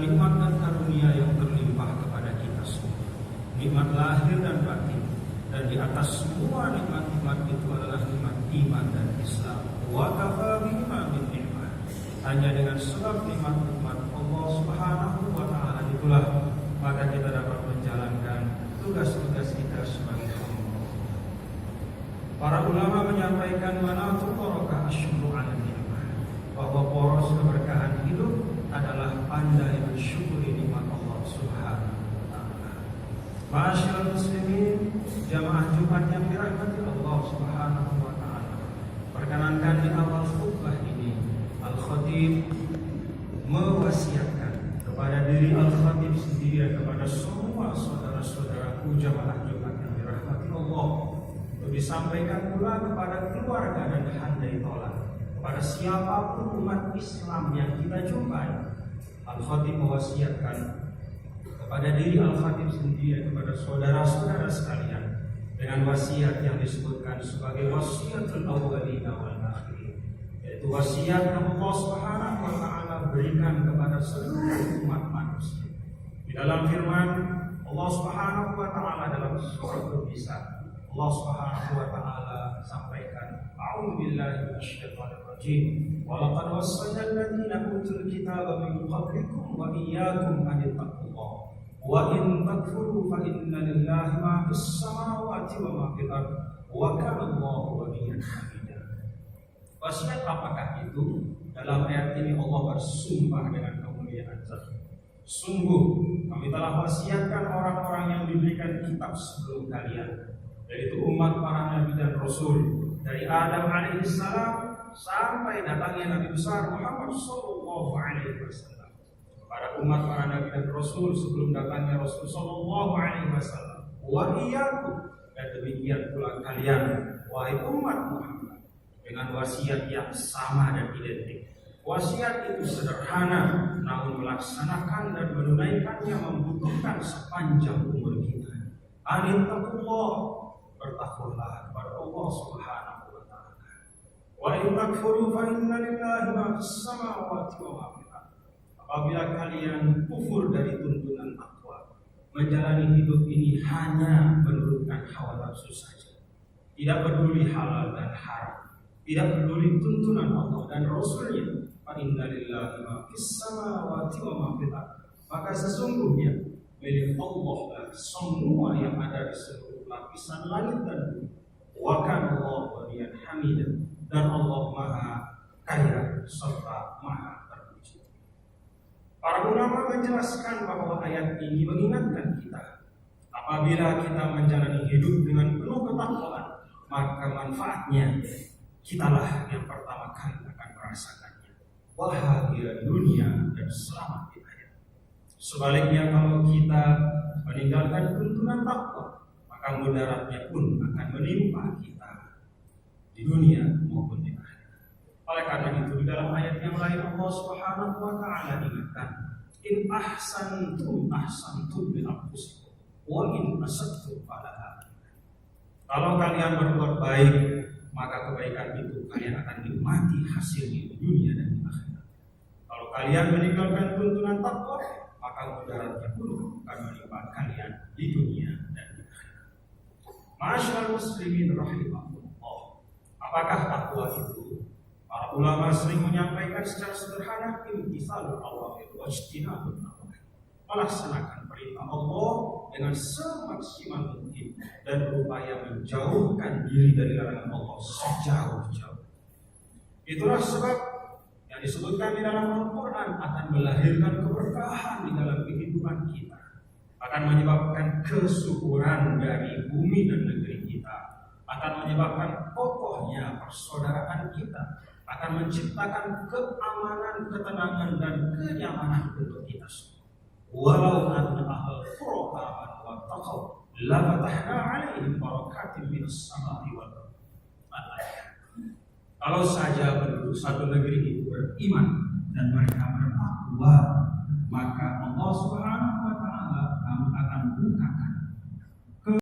nikmat dan karunia yang berlimpah kepada kita semua. Nikmat lahir dan batin. Dan di atas semua nikmat-nikmat itu adalah nikmat iman dan Islam. Wa kafa bima min ni'mah. Hanya dengan sebab nikmat-nikmat Allah Subhanahu wa taala itulah maka kita dapat menjalankan tugas-tugas kita sebagai hamba. Para ulama menyampaikan manatu barokah asyukru ala ni'mah, bahwa poros keberkahan hidup adalah pandai bersyukuri nikmat Allah Subhanahu wa taala. Ma'asyiral muslimin, jamaah Jumat yang dirahmati Allah Subhanahu wa taala. Perkenankan di awal khutbah ini Al-Khatib mewasiatkan kepada diri Al-Khatib sendiri dan kepada semua saudara-saudaraku jamaah Jumat yang dirahmati Allah untuk disampaikan pula kepada keluarga dan handai tolak kepada siapapun umat Islam yang kita jumpai. Al-Khatib mewasiatkan kepada diri Al-Khatib sendiri dan kepada saudara-saudara sekalian dengan wasiat yang disebutkan sebagai wasiatul awwalina wal akhirin, yaitu wasiat yang Allah Subhanahu wa taala berikan kepada seluruh umat manusia. Di dalam firman Allah Subhanahu wa taala dalam surat An-Nisa, Allah Subhanahu wa taala sampaikan, a'udzu billahi minasyaitonir rajim, wa laqad wassayna alladziina utul kitaaba min qablikum wa iyyakum an tattaqullah. Wa in takfuru fa inna lillahi ma fis samawati wa ma fil ardh wa kana Allahu ghaniyyan hamidah. Wasiat apakah itu? Dalam ayat ini Allah bersumpah dengan kemuliaan zat. Sungguh kami telah wasiatkan orang-orang yang diberikan kitab sebelum kalian, yaitu umat para nabi dan rasul, dari Adam alaihissalam sampai datangnya Nabi besar Muhammad sallallahu alaihi wasallam. Pada umat para nabi dan rasul sebelum datangnya Rasul sallallahu alaihi wasallam. Wa iyyakum, dan demikian pula kalian wahai umat Muhammad, dengan wasiat yang sama dan identik. Wasiat itu sederhana, namun melaksanakan dan menunaikannya membutuhkan sepanjang umur kita. Anittaqullah, bertakwalah kepada Allah Subhanahu wa taala. Wa in takfuru fa inna lillahi ma fis samawati wa ma fil ardh. Apabila kalian kufur dari tuntunan takwa, menjalani hidup ini hanya menurutkan hawa nafsu saja, tidak peduli halal dan haram, tidak peduli tuntunan Allah dan Rasulnya, fa inna lillahi ma fis samawati wa ma fil ardh. Maka sesungguhnya milik Allah semua yang ada di seluruh lapisan langit dan bumi. Wa kana Allahu ghaniyyan hamidah, dan Allah Maha Kaya serta Maha terpuji. Para ulama menjelaskan bahwa ayat ini mengingatkan kita, apabila kita menjalani hidup dengan penuh ketakwaan, maka manfaatnya kitalah yang pertama kali akan merasakannya, bahagia dunia dan selamat di akhirat. Sebaliknya, kalau kita meninggalkan tuntunan takwa, maka mudaratnya pun akan menimpa kita di dunia maupun di akhirat. Oleh karena itu, di dalam ayat yang lain Allah Subhanahu wa taala ingatkan, in ahsantum ahsantum li anfusikum wa in asattum falaha. Kalau kalian berbuat baik, maka kebaikan itu kalian akan nikmati hasilnya di dunia dan di akhirat. Kalau kalian meninggalkan tuntunan takwa, maka mudaratnya pun akan menimpa kalian di dunia dan di akhirat. Ma'asyiral muslimin rahimahullah, apakah takwa itu? Para ulama sering menyampaikan secara sederhana, imtitsalul awamir wa ijtinabun nawahi, melaksanakan perintah Allah dengan semaksimal mungkin dan berupaya menjauhkan diri dari larangan Allah sejauh-jauh. Itulah sebab yang disebutkan di dalam Al-Quran akan melahirkan keberkahan di dalam kehidupan kita, akan menyebabkan kesuburan dari bumi dan negeri kita, akan menyebabkan kokohnya persaudaraan kita, akan menciptakan keamanan, ketenangan dan kenyamanan untuk kita semua. Walau anna ahlal qura amanu wattaqaw la fatahna 'alaihim barakatin minas samai wal ardh. Kalau saja penduduk satu negeri itu beriman dan mereka bertakwa, maka Allah Subhanahu wa taala akan bukakan